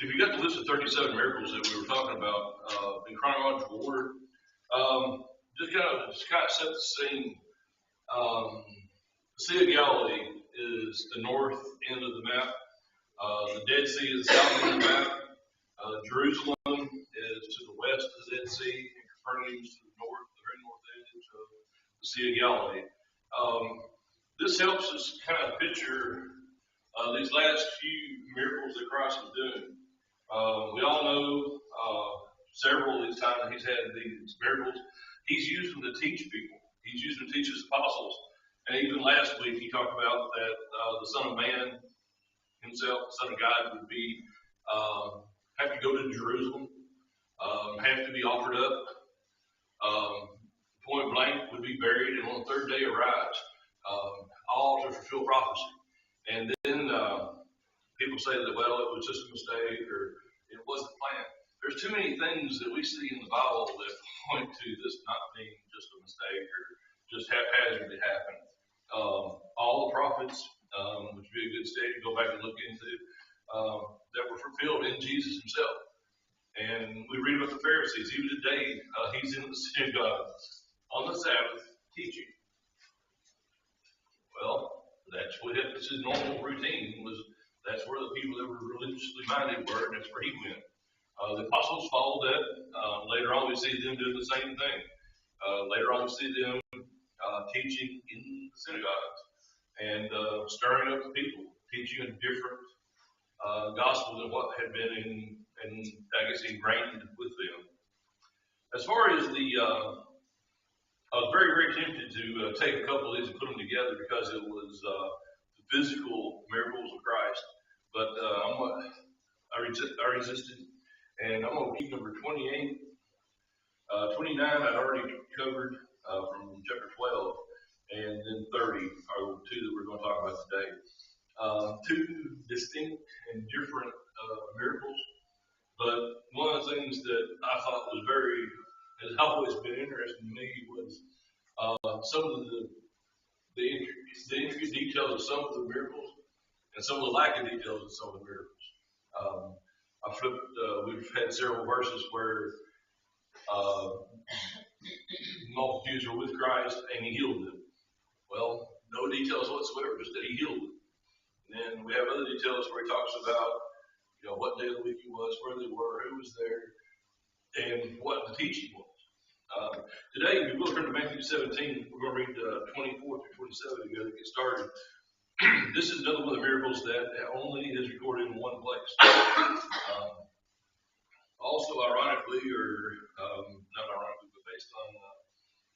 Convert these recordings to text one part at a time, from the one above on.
If you got the list of 37 miracles that we were talking about in chronological order, just kind of set the scene. The Sea of Galilee is the north end of the map. The Dead Sea is the south end of the map. Jerusalem is to the west of the Dead Sea, and Capernaum is to the north, the very north edge of the Sea of Galilee. This helps us kind of picture these last few miracles that Christ is doing. We all know several of these times that he's had these miracles. He's used them to teach people. He's used them to teach his apostles. And even last week he talked about that the Son of Man himself, the Son of God, would be have to go to Jerusalem, have to be offered up, point blank would be buried, and on the third day arise, all to fulfill prophecy. And then people say that, well, it was just a mistake or it wasn't planned. There's too many things that we see in the Bible that point to this not being just a mistake or just haphazardly happened. All the prophets, which would be a good study to go back and look into, that were fulfilled in Jesus himself. And we read about the Pharisees. Even today, he's in the synagogue on the Sabbath teaching. Well, that's what his normal routine was. That's where the people that were religiously minded were, and that's where he went. The apostles followed that. Later on, we see them doing the same thing. Later on, we see them teaching in the synagogues and stirring up the people, teaching a different gospel than what had been ingrained with them. As far as I was very, very tempted to take a couple of these and put them together because it was the physical miracles of Christ. But I resisted, and I'm going to keep number 28. 29 I'd already covered from chapter 12, and then 30 are the two that we're going to talk about today. Two distinct and different miracles, but one of the things that I thought has always been interesting to me was some of the intricate details of some of the miracles and some of the lack of details of some of the miracles. We've had several verses where multitudes were with Christ and he healed them. Well, no details whatsoever, just that he healed them. And then we have other details where he talks about, what day of the week it was, where they were, who was there, and what the teaching was. Today, if you will turn to Matthew 17, we're going to read 24 through 27 together to get started. This is another one of the miracles that only is recorded in one place. Also, ironically, or not ironically, but based on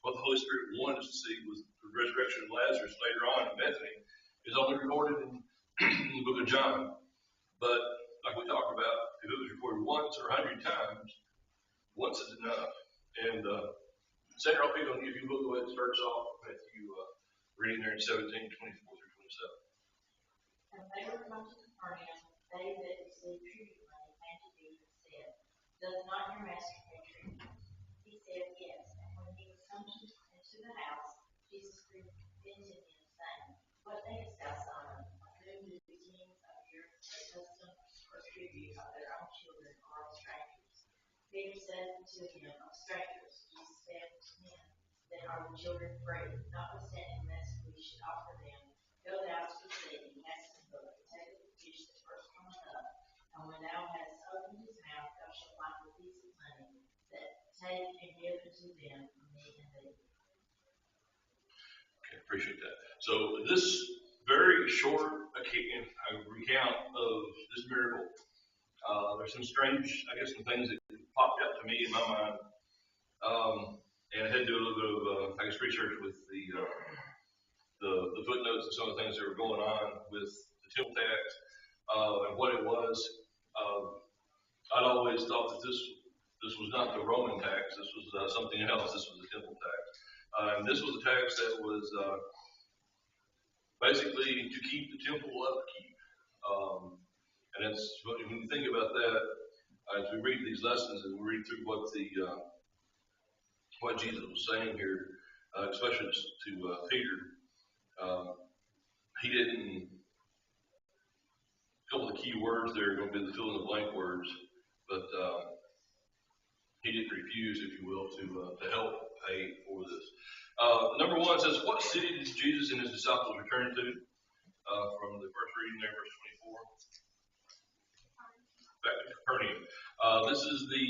what the Holy Spirit wanted us to see was the resurrection of Lazarus later on in Bethany, is only recorded in the book of John. But like we talked about, if it was recorded once or 100 times, once is enough. And Sandra, I'll pick on you if you will go ahead and start us off with you reading there in 17, 24 through 27. And they were come to Capernaum, they that received tribute money came to Jesus and said, does not your master pay tribute? He said, yes. And when he was come into the house, Jesus prevented him, saying, what thinkest thou, Simon? Of whom do the kings of the earth pay custom or tribute of their own children or of strangers? Peter said to him, of strangers. Jesus said to him, then are the children free? Notwithstanding lest we should offer them, go thou to the sea, and cast the hook, and take the fish that first cometh up. And when thou hast opened his mouth, thou shalt find the piece of money, that take and give unto them from me and thee. Okay, appreciate that. So this very short recount of this miracle, there's some strange, some things that popped out to me in my mind. And I had to do a little bit of, research with the footnotes and some of the things that were going on with the temple tax and what it was. I'd always thought that this was not the Roman tax. This was something else. This was the temple tax. And this was a tax that was basically to keep the temple upkeep. And it's when you think about that, as we read these lessons and we read through what Jesus was saying here, especially to Peter, he didn't, a couple of the key words there are going to be the fill in the blank words, but he didn't refuse, if you will, to help pay for this. Number one says, what city did Jesus and his disciples return to? From the first reading there, verse 24. Back to Capernaum. This is the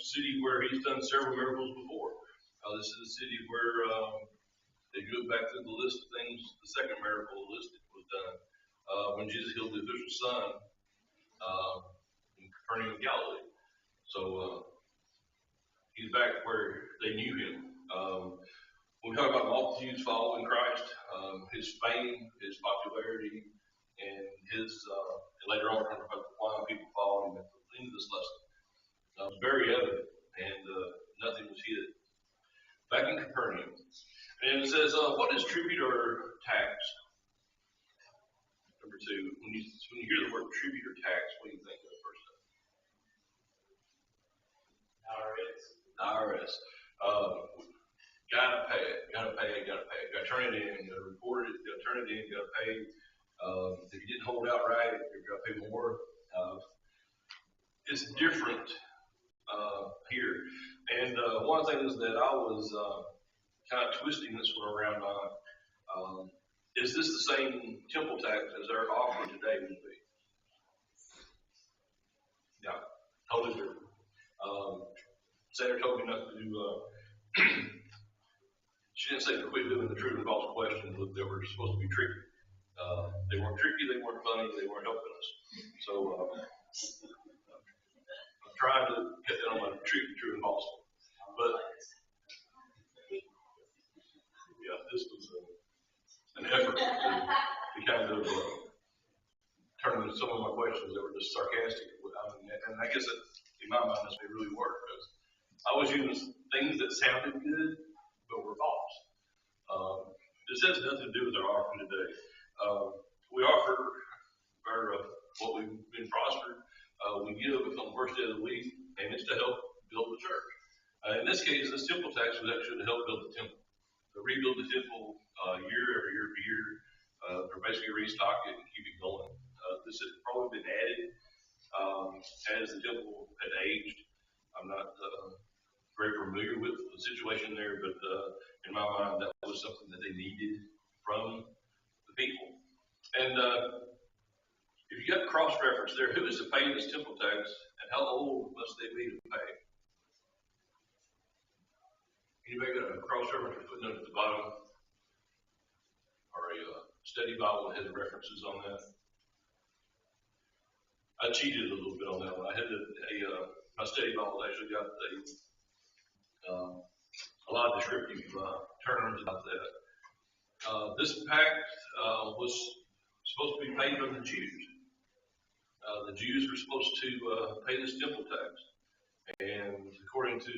city where he's done several miracles before. This is the city where they go back to the list of things. The second miracle listed was done when Jesus healed the official son in Capernaum, Galilee. So he's back where they knew him. When we talk about multitudes following Christ, his fame, his popularity, and his later on we're talking about why people followed him at the end of this lesson. Was very evident, and nothing was hid. Back in Capernaum, and it says, "What is tribute or tax?" Number two, when you hear the word tribute or tax, what do you think of first? IRS. Gotta pay it. Gotta turn it in. Gotta report it. Gotta turn it in. Gotta pay. If you didn't hold out right, you're gonna pay more. It's different here. And one of the things that I was kind of twisting this one around on, is this the same temple tax as our offering today would be? Yeah, totally different. Senator told me not to do, she didn't say to quit doing the true and false questions that were supposed to be tricky. They weren't tricky, they weren't funny, they weren't helping us. So I'm trying to get that on my true and false. But yeah, this was an effort to kind of turn some of my questions that were just sarcastic. And I guess that, in my mind, this may really work because I was using things that sounded good but were false. This has nothing to do with our offering today. We offer what we've been prospered. We give on the first day of the week, and it's to help build the church. In this case, this temple tax was actually to help build the temple, to rebuild the temple year after year, or basically restock it and keep it going. This had probably been added as the temple had aged. I'm not very familiar with the situation there, but in my mind, that was something that they needed from the people. And if you got cross-reference there, who is to pay this temple tax, and how old must they be to pay? Anybody got a cross-reference or footnote at the bottom? Or a study Bible that has references on that? I cheated a little bit on that one. I had my study Bible actually got a lot of descriptive terms about that. This pact was supposed to be paid from the Jews. The Jews were supposed to pay this temple tax. And according to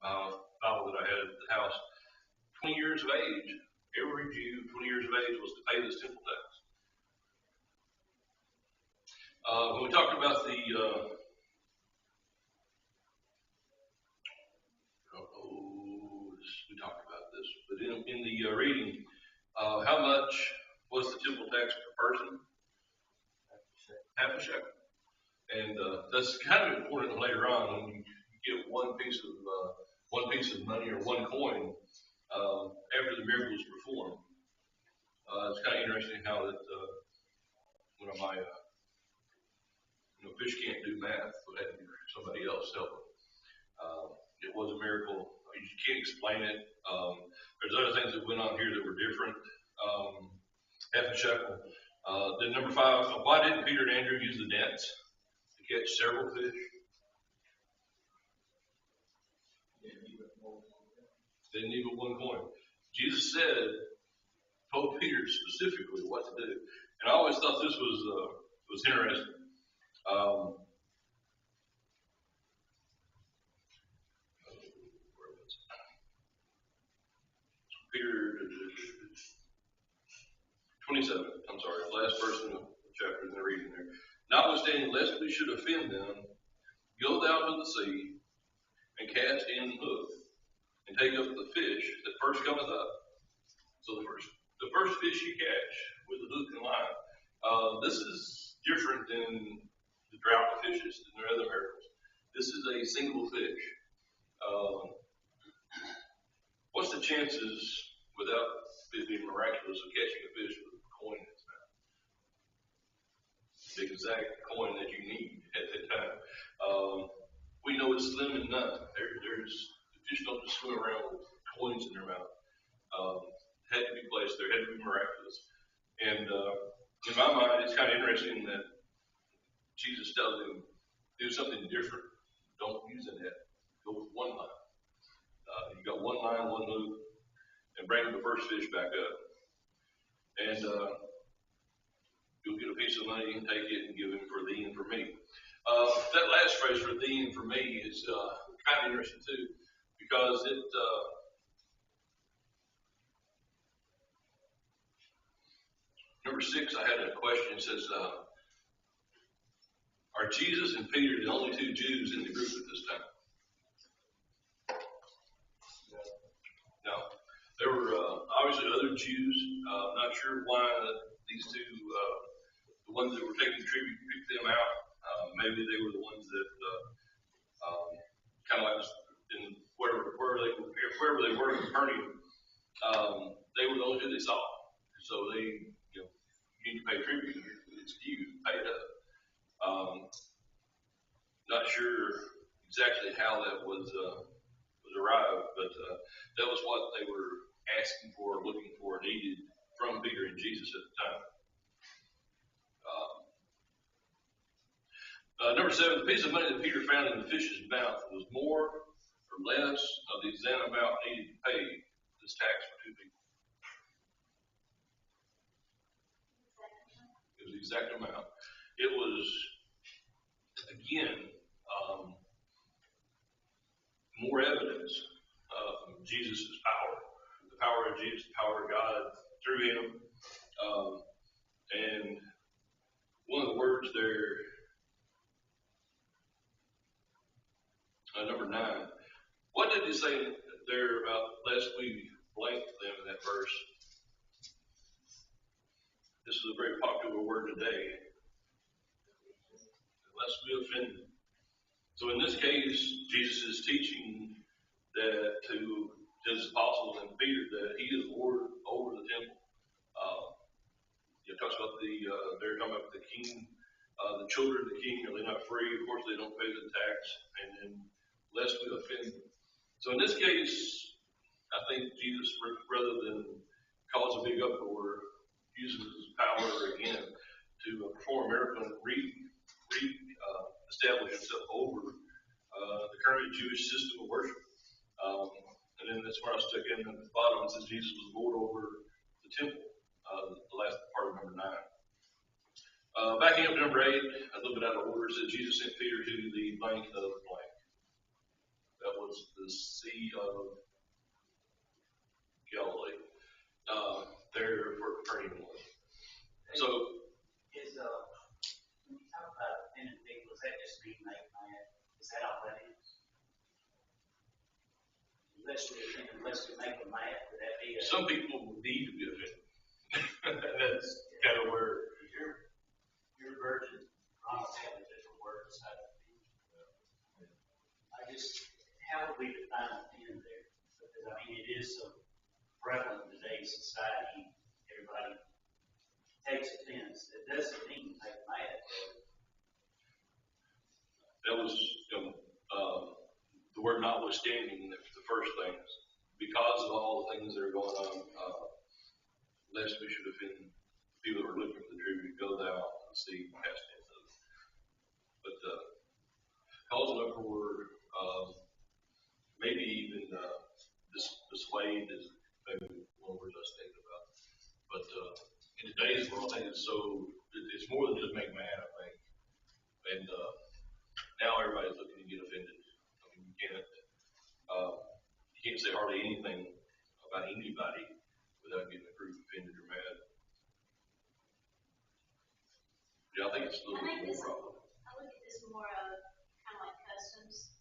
Bible that I had at the house, 20 years of age, every Jew 20 years of age was to pay this temple tax. When we talked about we talked about this, but in the reading, how much was the temple tax per person? Half a shekel. And that's kind of important later on when you get one piece of money or one coin after the miracle is performed. It's kind of interesting how that one of my fish can't do math, but had somebody else help them. It was a miracle. You can't explain it. There's other things that went on here that were different. Half a shekel. Then number 5, why didn't Peter and Andrew use the nets to catch several fish? They didn't even one coin. Jesus told Peter specifically what to do. And I always thought this was interesting. Peter 27, I'm sorry, last verse in the chapter in the reading there. Notwithstanding, lest we should offend them, go down to the sea and cast in the hook and take up the fish that first cometh up. So the first fish you catch with a hook and line. This is different than the drought of fishes and their other miracles. This is a single fish. What's the chances, without it being miraculous, of catching a fish with a coin in its mouth? The exact coin that you need at that time. We know it's slim and none. The fish don't just swim around with coins in their mouth. Had to be placed there, had to be miraculous. And in my mind, it's kind of interesting that Jesus tells him, do something different. Don't use a net. Go with one line. You got one line, one hook, and bring the first fish back up. And you'll get a piece of money and take it and give him for thee and for me. That last phrase, for thee and for me, is kind of interesting too, because it number 6, I had a question. It says, are Jesus and Peter the only 2 Jews in the group at this time? No. There were obviously other Jews. Not sure why these 2, the ones that were taking tribute, picked them out. Maybe they were the ones that kind of like in wherever they were in Capernaum, they were the only 2 they saw. So they, you need to pay tribute. It's due. Pay it up. Not sure exactly how that was arrived, but that was what they were asking for, looking for, needed from Peter and Jesus at the time. Number 7, the piece of money that Peter found in the fish's mouth was more or less of the exact amount needed to pay this tax for 2 people. It was the exact amount. It was, again, more evidence of Jesus' power. The power of Jesus, the power of God through him. And one of the words there, number 9, what did he say there about lest we blank them in that verse? This is a very popular word today. Lest we offend them. So in this case, Jesus is teaching that to his apostles and Peter that he is Lord over the temple. It talks about they're talking about the king, the children of the king, are they not free? Of course, they don't pay the tax, and then lest we offend them. So in this case, I think Jesus, rather than cause a big uproar, uses his power again to perform a miracle and establish himself over the current Jewish system of worship. And then that's where I stuck in at the bottom. It says Jesus was Lord over the temple, the last part of number 9. Backing up to number 8, a little bit out of order, it says Jesus sent Peter to the bank of blank. That was the Sea of Galilee. There where Capernaum was. So, when you talk about offending people, does that just mean make mad? Is that all that is? Unless we make them mad, would that be some people need to be offended. That's kind of where your version almost have a different word beside it. How would we define offend there? Because I mean, it is so prevalent in today's society. Everybody takes offense. It doesn't mean make mad. that was the word notwithstanding the first things. Because of all the things that are going on, lest we should offend people that are looking for the tribute, go thou and see and cast into them. But cause an uproar, maybe even dissuade is maybe one word I was thinking about. But in today's world, I think it's more than just make mad, I think. And now everybody's looking to get offended. I mean, you can't say hardly anything about anybody without getting a group offended or mad. Yeah, I think it's a little bit more problem. I look at this more of kind of like customs,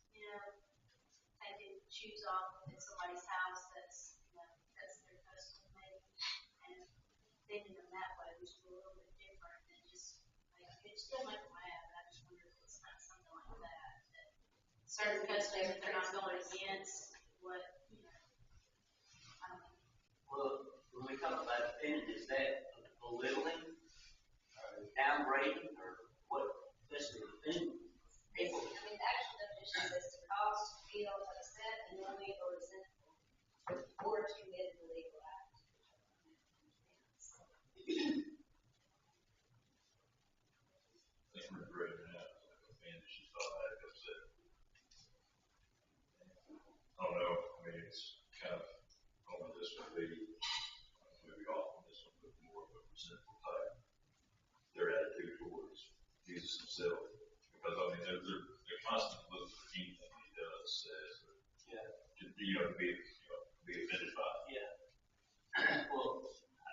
taking shoes off at somebody's house that's their custom maybe. And offending them that way, which is a little bit different than just, like, it's still like a lab, but I just wonder if it's not something like that, that certain customers, they're not going against what, you know, I don't know. Well, when we talk about offending, is that belittling, or downgrading, or what? That's the offending. It's, I mean, the actual definition says to cause, feel upset, annoyed, or resentful, or to commit an illegal act. That's pretty great. Man, she's thought that upset. I don't know. I mean, it's kind of on this one, maybe off on this one, but more of a resentful type. Their attitude towards Jesus himself. Because, I mean, they're constantly looking for anything he does, says, or, Yeah. to be offended by. Yeah. Well,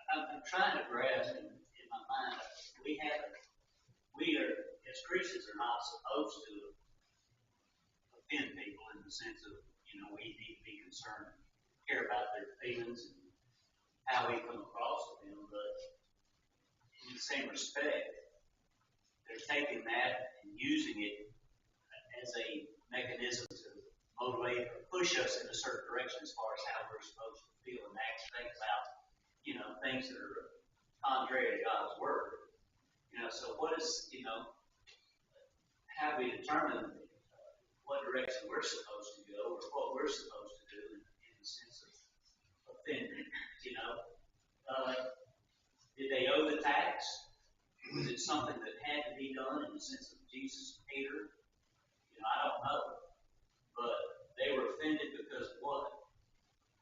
I'm trying to grasp in my mind, we are, as Christians, are not supposed to offend people in the sense of, we need to be concerned, care about their feelings and how we come across with them, but in the same respect, they're taking that and using it as a mechanism to motivate or push us in a certain direction as far as how we're supposed to feel and act, think about, things that are contrary to God's word. So what is, how we determine what direction we're supposed to go or what we're supposed to do in the sense of offending, did they owe the tax? Was it something that had to be done in the sense of Jesus and Peter? I don't know. But they were offended because of what?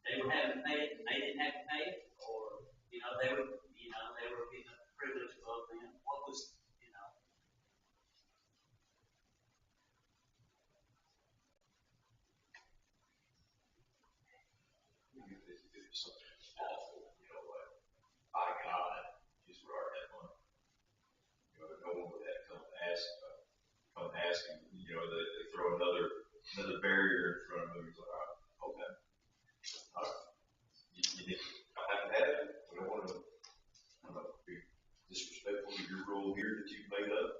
They were having to pay it and they didn't have to pay it? Or, they were getting a privilege above them. What was, It's something that's awful, like, by God, is where our head money. No one would have come asking, they throw another barrier in front of them. It's like, all right, okay. All right. I haven't had it. We don't want to be disrespectful to your rule here that you've made up.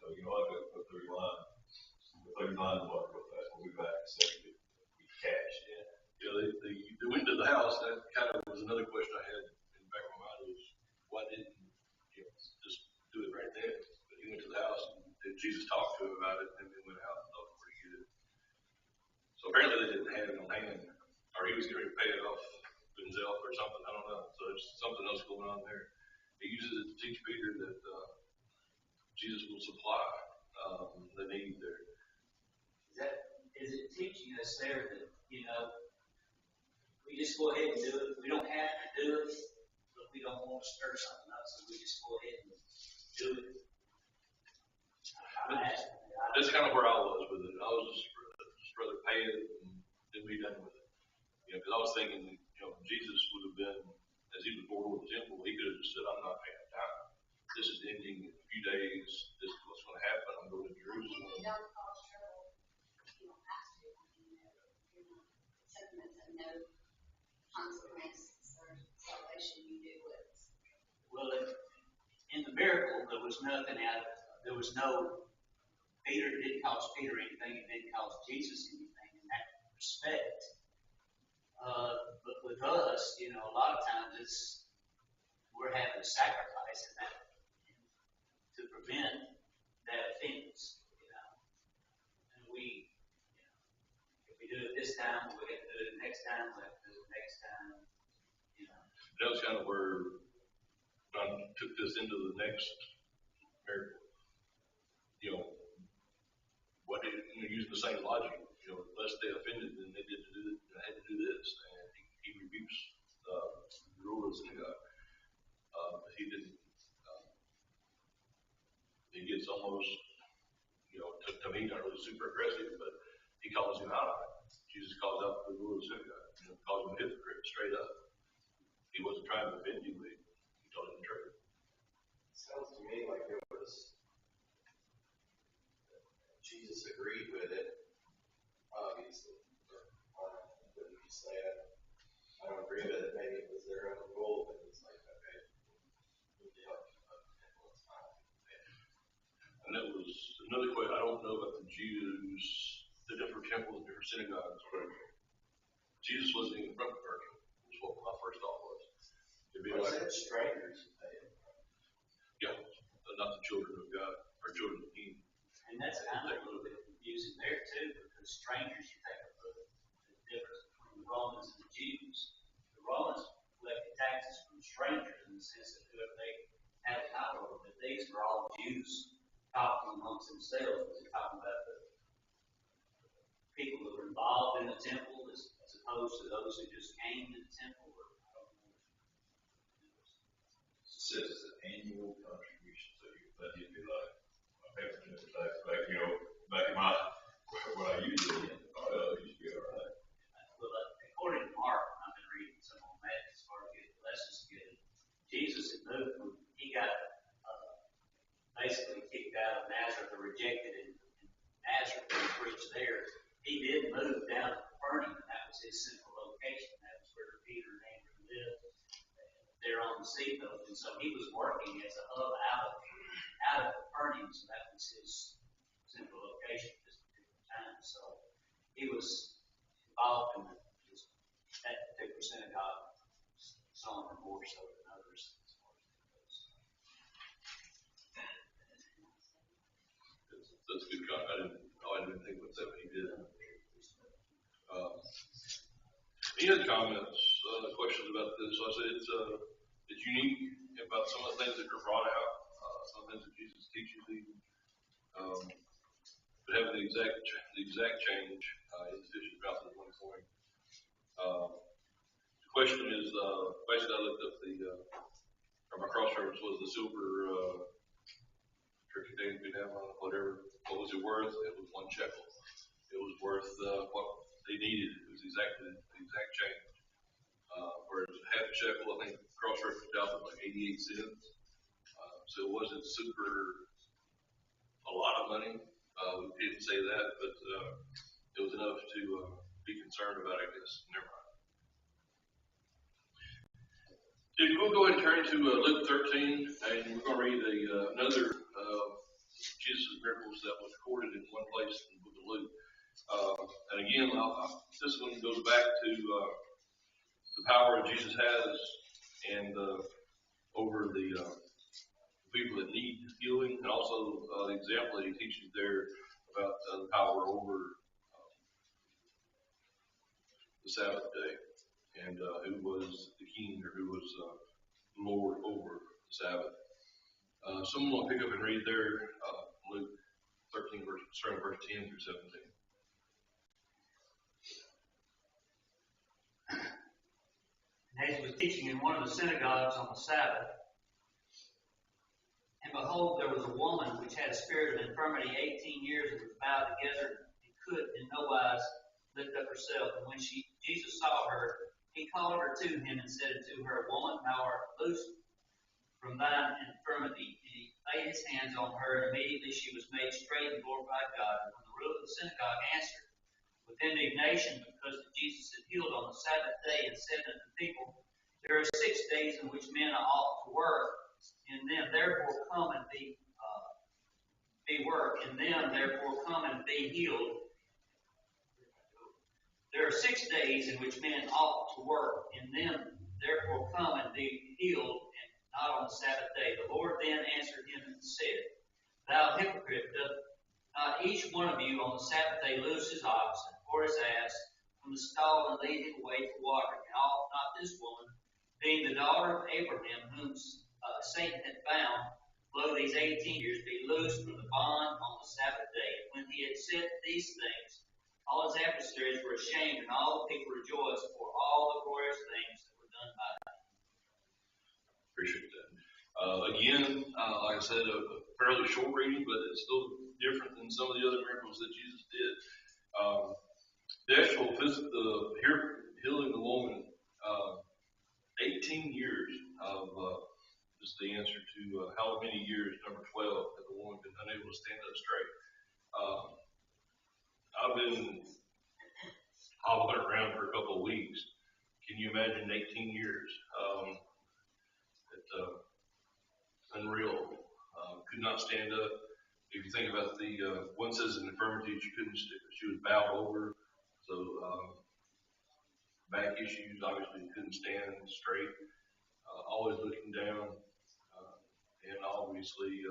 So, I'll go through your line. Go through your line real fast. We'll be back in a second with cash. They went to the house. That kind of was another question I had in the back of my mind was, why didn't just do it right there? But he went to the house and Jesus talked to him about it, and then went out and thought pretty good. So apparently they didn't have it on hand, or he was going to pay it off himself or something. I don't know. So there's something else going on there. He uses it to teach Peter that Jesus will supply the need there. Is it teaching us there that, we just go ahead and do it? We don't have to do it, but we don't want to stir something up, so we just go ahead and do it. That's kind of where I was with it. I was just rather pay it and be done with it. Because I was thinking, Jesus would have been, as he was born with the temple, he could have just said, I'm not paying time. This is ending in a few days. This is what's going to happen. I'm going to Jerusalem. Don't cause trouble. You don't have to. Something that's a no consequence or salvation, you do it. Well, in the miracle, there was nothing there was no, Peter didn't cost Peter anything, it didn't cost Jesus anything in that respect. But with us, a lot of times we're having to sacrifice in that to prevent that offense, And if we do it this time, we have to do it next time, we have to do it next time, That was kind of where I took this into the next miracle. What did using the same logic? Lest they offended, then they had to do this, and he rebukes the rulers of God. He didn't. He gets almost, to me, not really super aggressive, but he calls him out on it. Jesus calls out the rulers of God, calls him a hypocrite straight up. He wasn't trying to offend you, but he told him the truth. Sounds to me like it was Jesus agreed with it, obviously. But he said, I don't agree with it. Maybe it was their own rule, but it's like, okay, another question. I don't know about the Jews, the different temples, the different synagogues. But Jesus wasn't even from Capernaum. Was what my first thought was. It'd be like, said strangers. yeah, not the children of God or children of the King. And that's kind of a little bit confusing there too, because strangers, you think of the difference between the Romans and the Jews. The Romans collected taxes from strangers in the sense that whoever they had power over, but these were all Jews talking amongst themselves. They're talking about the people that were involved in the temple as opposed to those who just came to the temple. Or, I don't know. It says it's an annual contribution, so you'd be like, I have to do tax back, back in my, what I usually, used to be all right. Well, according to Mark, I've been reading some on that as far as getting lessons together. Jesus had moved, he got basically kicked out of Nazareth or rejected in Nazareth and preached there. He did move down to Capernaum, and that was his central location. That was where Peter and Andrew lived, there on the seacoast. And so he was working as a hub out of Capernaum, so that was his central location at this particular time. So he was involved in that particular synagogue, some are more so than others as far as that goes. That's a good comment. I didn't think about that, but he did. Any other comments, questions about this? So I said it's unique about some of the things that are brought out, some of the things that Jesus teaches even. But having the exact change in the fishing mouth is one point. The question is basically I looked up or my cross reference was the silver turkey day whatever. What was it worth? It was 1 shekel. It was worth what they needed. It was exactly the exact change. Whereas half a shekel, I think cross reference out was like 88 cents. So it wasn't super a lot of money. We didn't say that, but it was enough to be concerned about, I guess. Never mind. If we'll go ahead and turn to Luke 13, and we're going to read another Jesus' miracles that was recorded in one place in the book of Luke. And again, this one goes back to the power that Jesus has and over the people that need healing, and also the example that he teaches there about the power over the Sabbath day and who was the king or who was Lord over the Sabbath. Someone will pick up and read there Luke 13, starting verse 10 through 17. And as he was teaching in one of the synagogues on the Sabbath, and behold, there was a woman which had a spirit of infirmity 18 years and was bowed together and could in no wise lift up herself. And when Jesus saw her, he called her to him and said unto her, Woman, thou art loosed from thine infirmity. And he laid his hands on her, and immediately she was made straight and glorified God. And when the ruler of the synagogue answered with indignation because Jesus had healed on the Sabbath day and said unto the people, There are 6 days in which men ought to work, in them therefore come and be work, in them therefore come and be healed. There are 6 days in which men ought to work, in them therefore come and be healed, and not on the Sabbath day. The Lord then answered him and said, Thou hypocrite, doth not each one of you on the Sabbath day loose his oxen or his ass from the stall and lead him away to water? And ought not this woman, being the daughter of Abraham, whom Satan had bound, lo, these 18 years, be loosed from the bond on the Sabbath day? And when he had said these things, all his adversaries were ashamed, and all the people rejoiced for all the glorious things that were done by him. Appreciate that. Again, like I said, a fairly short reading, but it's still different than some of the other miracles that Jesus did. The actual healing the woman, 18 years of is the answer to how many years, number 12, that the woman been unable to stand up straight. I've been hobbling around for a couple of weeks. Can you imagine 18 years? It's unreal. Could not stand up. If you think about the one says an infirmity, she was bowed over, so back issues, obviously couldn't stand straight, always looking down, and obviously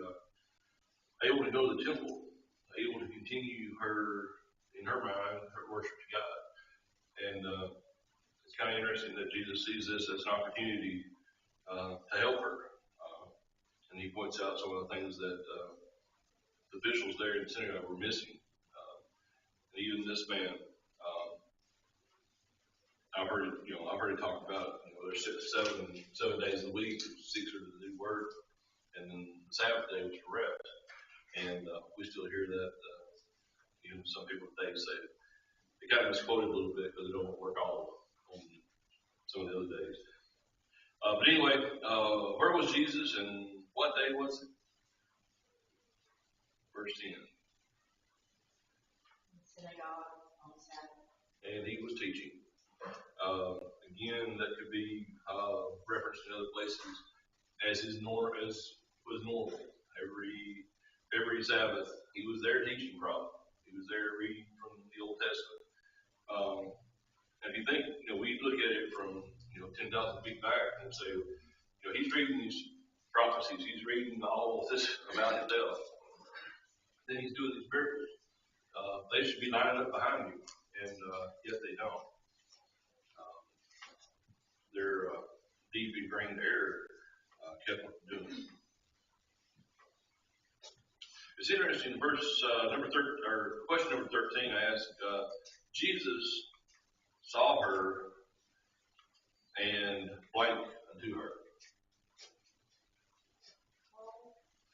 able to go to the temple, able to continue in her mind, her worship to God. And it's kind of interesting that Jesus sees this as an opportunity to help her. And he points out some of the things that the officials there in the synagogue were missing. And even this man, I've heard it talked about, there's seven days a week, 6 are to do work, and then the Sabbath day was for rest. And we still hear that, even some people today say it. It kind of misquoted a little bit because they don't want to work all on some of the other days. But anyway, where was Jesus and what day was it? Verse 10. Synagogue on Sabbath. And he was teaching. Again, that could be referenced in other places as was normal. Every Sabbath, he was there teaching probably. He was there reading from the Old Testament. And if you think, we look at it from 10,000 feet back and say, he's reading these prophecies, he's reading all of this about himself. Then he's doing these miracles. They should be lining up behind you, and yet they don't. Their deep ingrained error kept them from doing it. It's interesting. Question number 13. I asked, Jesus saw her and blank unto her.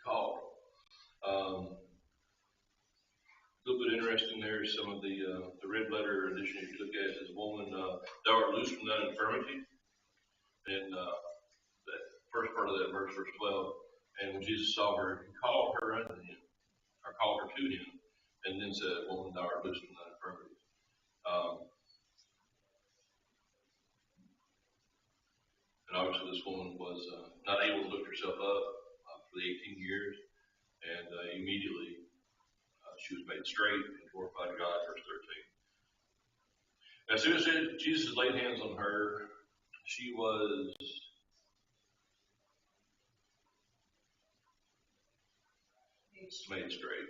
Called. A little bit interesting there is some of the red letter edition. If you look at it, says, "Woman, thou art loosed from that infirmity." And that first part of that verse, verse 12. And when Jesus saw her, he called her unto him, or called her to him, and then said, "Woman, thou art loosed from that infirmity." And obviously, this woman was not able to lift herself up for the 18 years, and immediately she was made straight and glorified God. Verse 13. As soon as Jesus laid hands on her, she was made straight.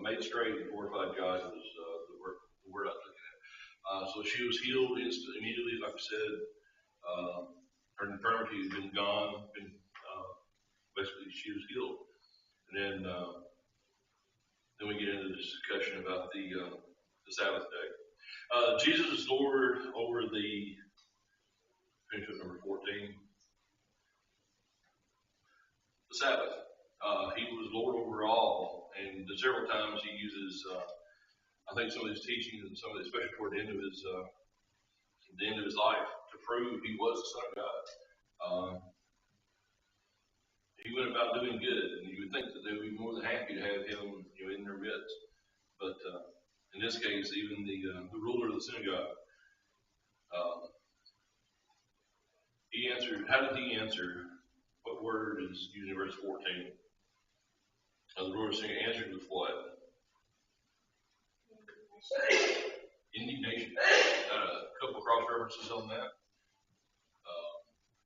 Made straight and glorified God was the word I was looking at. So she was healed immediately, like I said. Her infirmity had been gone. Basically, she was healed. And then we get into the discussion about the Sabbath day. Jesus is Lord over finish with number 14, the Sabbath. He was Lord over all, and several times he uses, I think, some of his teachings and some of it, especially toward the end of his life, to prove he was the Son of God. He went about doing good, and you would think that they would be more than happy to have him, in their midst. But in this case, even the ruler of the synagogue, he answered. How did he answer? What word is used in verse 14? The ruler of the synagogue answered with what? Indignation. A couple of cross references on that.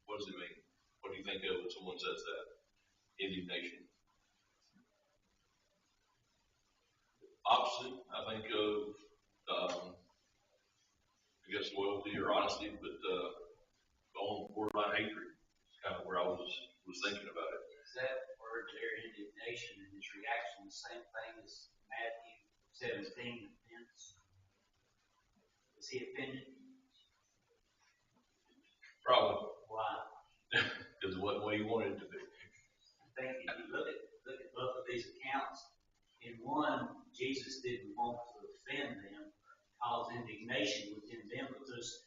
What does it mean? What do you think of when someone says that? Indignation. Opposite, I think of, loyalty or honesty, but on borderline hatred. It's kind of where I was thinking about it. Is that word there, indignation, and his reaction the same thing as Matthew 17, offense? Was he offended? Probably. Why? Because it wasn't what he wanted it to be. I think if you look at both of these accounts, in one, Jesus didn't want to offend them, cause indignation within them, because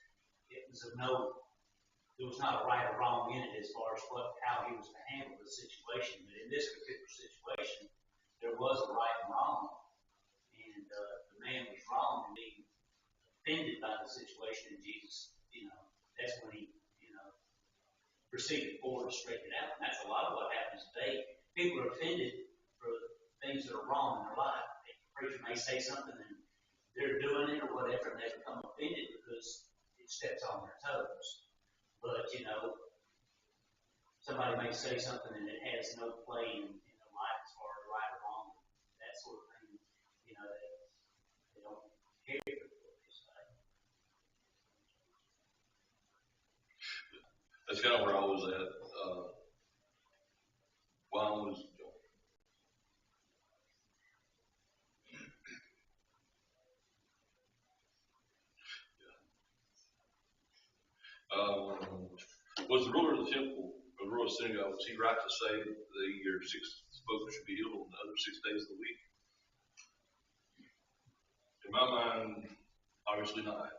there was not a right or wrong in it as far as how he was to handle the situation. But in this particular situation, there was a right and wrong, and the man was wrong and being offended by the situation, and Jesus, that's when he, proceeded forward to straighten it out. And that's a lot of what happens today. People are offended for things that are wrong in their life. The preacher may say something and they're doing it or whatever, and they become offended because it steps on their toes. But, somebody may say something and it has no play in their life as far as right or wrong, that sort of thing, they don't care what they say. That's kind of where I was at. While I was was the ruler of the temple, the ruler of the synagogue, was he right to say that your 6 folks should be healed on the other 6 days of the week? In my mind, obviously not.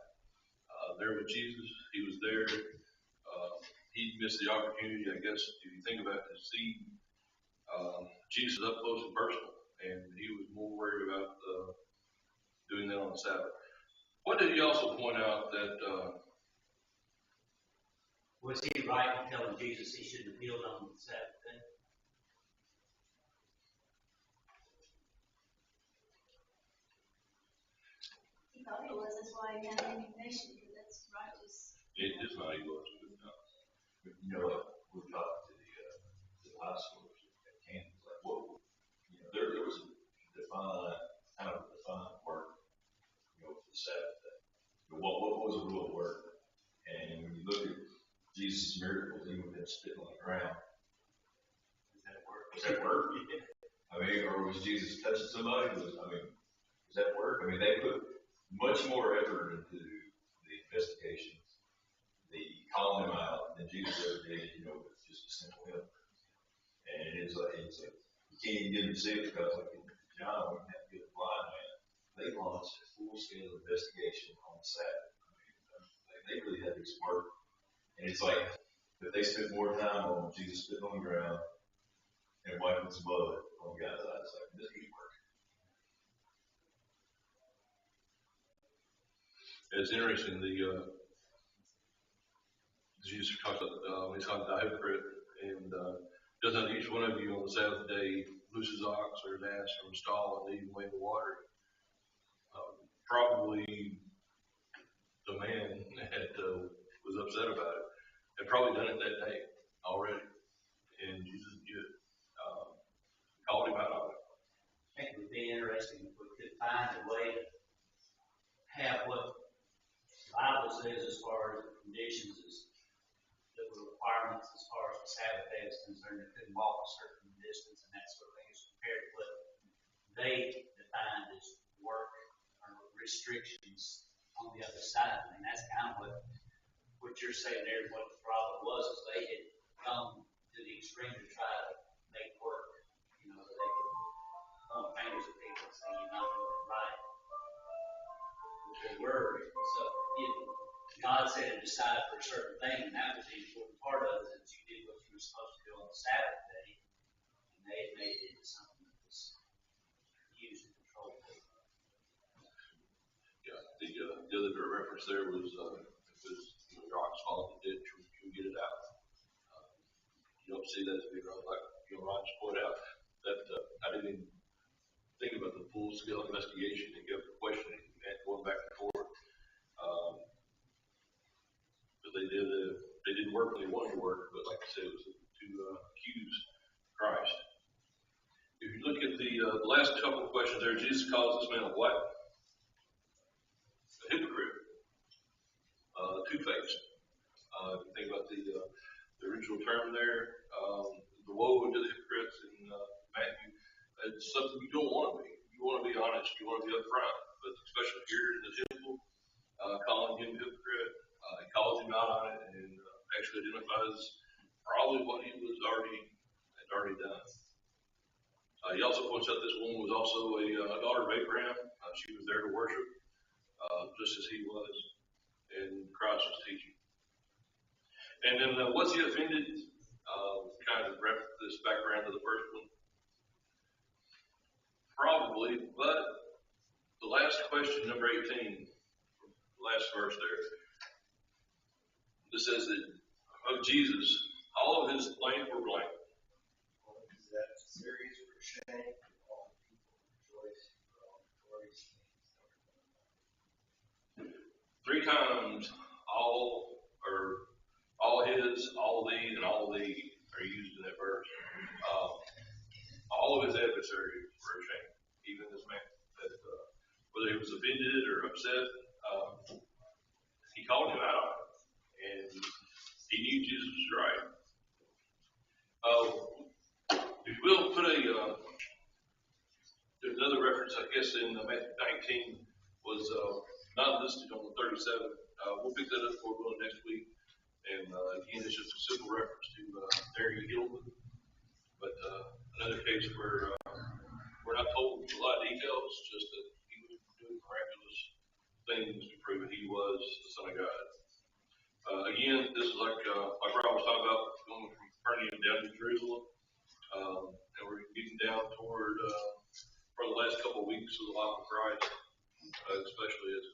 There with Jesus, he was there. He missed the opportunity, I guess, if you think about it, to see Jesus up close and personal, and he was more worried about doing that on the Sabbath. What did he also point out that was he right in telling Jesus he shouldn't have healed on the Sabbath day? He thought he was, that's why he had indignation, because that's righteous. it is not he was? We're talking to the high schoolers at Kansas, like, whoa, there was a defined work, for the Sabbath day. But what was a real work? And when you look at Jesus' miracles, even with him spitting on the ground, Does that work? was that work? Or was Jesus touching somebody? Was that work? They put much more effort into the investigations, the calling him out than Jesus ever did, with just a simple help. And it's like you can't even get him to see it because, like in John, we have to get a blind man. They launched a full-scale investigation on the Sabbath. They really had this work. And it's like that they spent more time on Jesus spitting on the ground and wiping some blood on the guy's eyes. Like, this ain't work. It's interesting. Jesus talks about when he's talking about hypocrite, and doesn't each one of you on the Sabbath day loose his ox or his ass from a stall and lead him away in the water? Probably the man that was upset about it had probably done it that day already, and Jesus called him out on it. I think it would be interesting if we could find a way to have what the Bible says as far as the conditions, the requirements as far as the Sabbath day is concerned. They couldn't walk a certain distance and that sort of thing, as compared to what they defined as work or restrictions on the other side. That's kind of what you're saying there. What the problem was is they had come to the extreme to try to make work. That they could point fingers at people and say you're not doing it right. But they were. So God said and decided for a certain thing, and that was the important part of it, that you did what you were supposed to do on the Sabbath day, and they had made it into something that was used to control people. Yeah, the other reference there was your ox fall in the ditch, you get it out. You don't see that as being like Ron just pointed out. That I didn't even think about the full scale investigation and kept questioning and going back and forth. But they didn't work when they wanted to work, but like I said, it was to accuse Christ. If you look at the last couple of questions there, Jesus calls this man a what? A hypocrite. Two-faced. If you think about the original term there, the woe to the hypocrites in Matthew, it's something you don't want to be. You want to be honest. You want to be upfront. But especially here in the temple, calling him a hypocrite, he calls him out on it and actually identifies probably what he was had already done. He also points out this woman was also a daughter of Abraham. She was there to worship, just as he was, and Christ was teaching. And then was he offended? Kind of wrap this background to the first one. Probably, but the last question, number 18, last verse there, it says that of Jesus, all of his blank were blank. Is that serious for shame? times all his, all thee, and all thee are used in that verse. All of his adversaries were ashamed, even this man. That whether he was offended or upset, he called him out on it, and he knew Jesus was right. If you will, put there's another reference, I guess, in Matthew 19 was not listed on the 37. We'll pick that up for next week. And again, it's just a simple reference to Mary Hillman. But another case where we're not told a lot of details, just that he was doing miraculous things to prove that he was the Son of God. Again, this is like Rob was talking about, going from Capernaum down to Jerusalem. And we're getting down toward for the last couple of weeks of the life of Christ, especially as